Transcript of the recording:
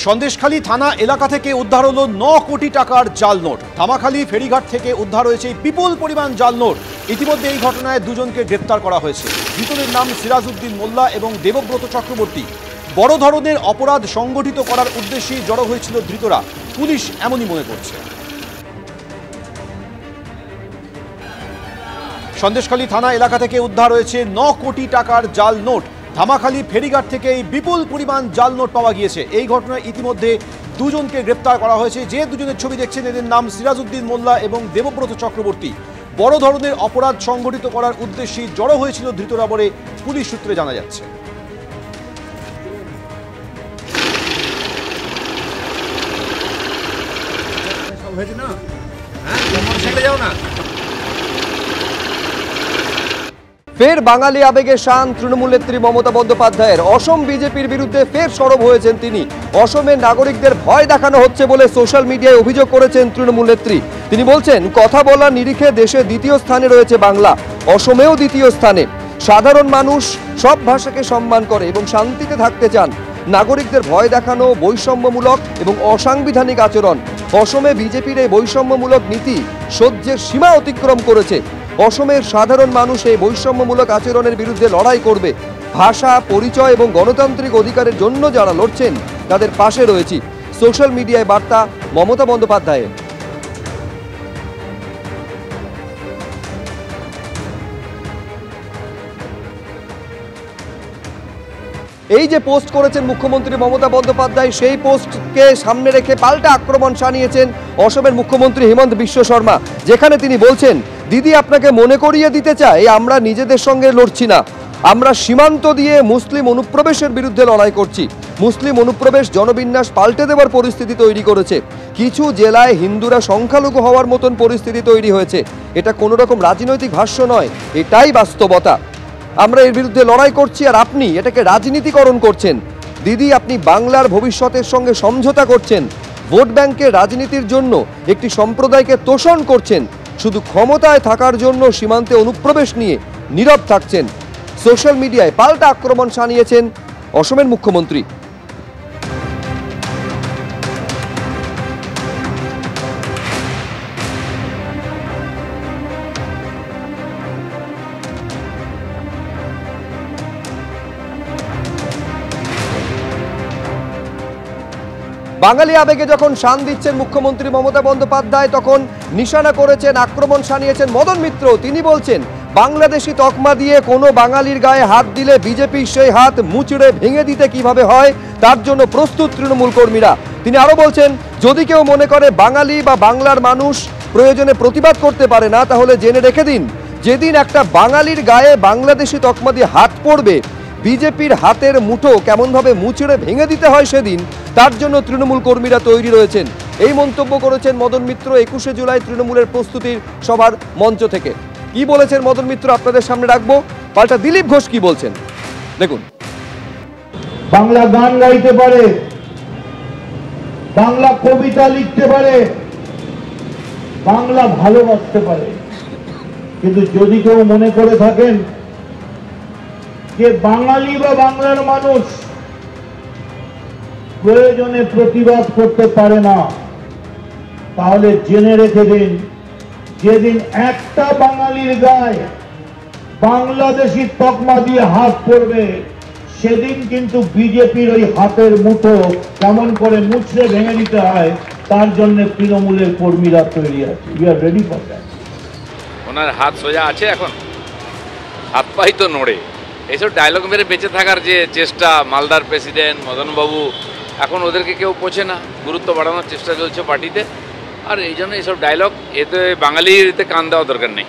সন্দেশখালী থানা এলাকা থেকে উদ্ধার হলো 9 কোটি টাকার জাল নোট। ধামাখালী ফেরিঘাট থেকে উদ্ধার হয়েছে বিপুল পরিমাণ জাল নোট। ইতিমধ্যে এই ঘটনায় দুজনকে গ্রেপ্তার করা হয়েছে। ধৃতদের নাম সিরাজউদ্দিন মোল্লা এবং দেবব্রত চক্রবর্তী। বড় ধরনের অপরাধ সংগঠিত করার উদ্দেশ্যে জড়ো হয়েছিল ধৃতরা, পুলিশ এমনই মনে করছে। সন্দেশখালী থানা এলাকা থেকে উদ্ধার হয়েছে 9 কোটি টাকার জাল নোট। ধামাখালী ফেরিঘাট থেকে এই বিপুল পরিমাণ জাল নোট পাওয়া গিয়েছে। এই ঘটনায় ইতিমধ্যে দুজনকে গ্রেপ্তার করা হয়েছে। যে দুজনের ছবি দেখছেন এদের নাম সিরাজউদ্দিন মোল্লা এবং দেবব্রত চক্রবর্তী। বড় ধরনের অপরাধ সংগঠিত করার উদ্দেশ্যে জড়ো হয়েছিল ধৃতরা বলে পুলিশ সূত্রে জানা যাচ্ছে। ফের বাঙালি আবেগে শান তৃণমূল নেত্রী মমতা বন্দ্যোপাধ্যায়ের। অসম বিজেপির বিরুদ্ধে ফের সরব হয়েছেন তিনি। অসমের নাগরিকদের ভয় দেখানো হচ্ছে বলে সোশ্যাল মিডিয়ায় অভিযোগ করেছেন তৃণমূল নেত্রী। তিনি বলছেন, কথা বলার নিরিখে দেশে দ্বিতীয় স্থানে রয়েছে বাংলা, অসমেও দ্বিতীয় স্থানে। সাধারণ মানুষ সব ভাষাকে সম্মান করে এবং শান্তিতে থাকতে চান। নাগরিকদের ভয় দেখানো বৈষম্যমূলক এবং অসাংবিধানিক আচরণ। অসমে বিজেপির এই বৈষম্যমূলক নীতি সহ্যের সীমা অতিক্রম করেছে। অসমের সাধারণ মানুষ এই বৈষম্যমূলক আচরণের বিরুদ্ধে লড়াই করবে। ভাষা, পরিচয় এবং গণতান্ত্রিক অধিকারের জন্য যারা লড়ছেন তাদের পাশে রয়েছি। সোশ্যাল মিডিয়ায় বার্তা মমতা বন্দ্যোপাধ্যায়ের। এই যে পোস্ট করেছেন মুখ্যমন্ত্রী মমতা বন্দ্যোপাধ্যায়, সেই পোস্টকে সামনে রেখে পাল্টা আক্রমণ শানিয়েছেন অসমের মুখ্যমন্ত্রী হিমন্ত বিশ্ব শর্মা। যেখানে তিনি বলছেন, দিদি আপনাকে মনে করিয়ে দিতে চাই আমরা নিজেদের সঙ্গে লড়ছি না, আমরা সীমান্ত দিয়ে মুসলিম অনুপ্রবেশের বিরুদ্ধে লড়াই করছি। মুসলিম অনুপ্রবেশ জনবিন্যাস পাল্টে দেওয়ার পরিস্থিতি তৈরি করেছে। কিছু জেলায় হিন্দুরা সংখ্যালঘু হওয়ার মতন পরিস্থিতি তৈরি হয়েছে। এটা কোনো রকম রাজনৈতিক ভাষ্য নয়, এটাই বাস্তবতা। আমরা এর বিরুদ্ধে লড়াই করছি আর আপনি এটাকে রাজনীতিকরণ করছেন। দিদি আপনি বাংলার ভবিষ্যতের সঙ্গে সমঝোতা করছেন, ভোট ব্যাংকের রাজনীতির জন্য একটি সম্প্রদায়কে তোষণ করছেন, শুধু ক্ষমতায় থাকার জন্য সীমান্তে অনুপ্রবেশ নিয়ে নীরব থাকছেন। সোশ্যাল মিডিয়ায় পাল্টা আক্রমণ শানিয়েছেন অসমের মুখ্যমন্ত্রী। বাঙালি আবেগে যখন শান দিচ্ছেন মুখ্যমন্ত্রী মমতা বন্দ্যোপাধ্যায়, তখন নিশানা করেছেন, আক্রমণ শানিয়েছেন মদন মিত্র। তিনি বলছেন, বাংলাদেশি তকমা দিয়ে কোনো বাঙালির গায়ে হাত দিলে বিজেপি সেই হাত মুচড়ে ভেঙে দিতে কিভাবে হয় তার জন্য প্রস্তুত তৃণমূল কর্মীরা। তিনি আরো বলছেন, যদি কেউ মনে করে বাঙালি বা বাংলার মানুষ প্রয়োজনে প্রতিবাদ করতে পারে না, তাহলে জেনে রেখে দিন, যেদিন একটা বাঙালির গায়ে বাংলাদেশি তকমা দিয়ে হাত পড়বে, বিজেপির হাতের মুঠো কেমনভাবে মুচড়ে ভেঙে দিতে হয় সেদিন, তার জন্য তৃণমূল কর্মীরা তৈরি রয়েছেন। এই মন্তব্য করেছেন মদন মিত্র 21শে জুলাই তৃণমূলের প্রস্তুতির সভার মঞ্চ থেকে। কি বলেছেন মদন মিত্র আপনাদের সামনে রাখবো, পাল্টা দিলীপ ঘোষ কি বলছেন দেখুন। বাংলা গান গাইতে পারে, বাংলা কবিতা লিখতে পারে, বাংলা ভালোবাসতে পারে, কিন্তু যদি কেউ মনে করে থাকেন যে বাঙালি বা বাংলার মানুষ প্রয়োজনে প্রতিবাদ করতে পারে না, তাহলে জেনে রেখে দিন, যেদিন একটা বাঙালির গায়ে বাংলাদেশি তকমা দিয়ে হাত পড়বে, সেদিন কিন্তু বিজেপির ওই হাতের মুঠো কেমন করে মুচড়ে ভেঙে দিতে হয় তার জন্য তৃণমূলের কর্মীরা তৈরি আছে। We are ready for that. ওনার হাত সোজা আছে, এখন হাত পাই তো নড়ে। এইসব ডায়লগ মেরে বেঁচে থাকার যে চেষ্টা মালদার প্রেসিডেন্ট মদনবাবু, এখন ওদেরকে কেউ পোছে না, গুরুত্ব বাড়ানোর চেষ্টা চলছে পার্টিতে। আর এই জন্য এইসব ডায়লগ, এতে বাঙালির এতে কান দেওয়া দরকার নেই।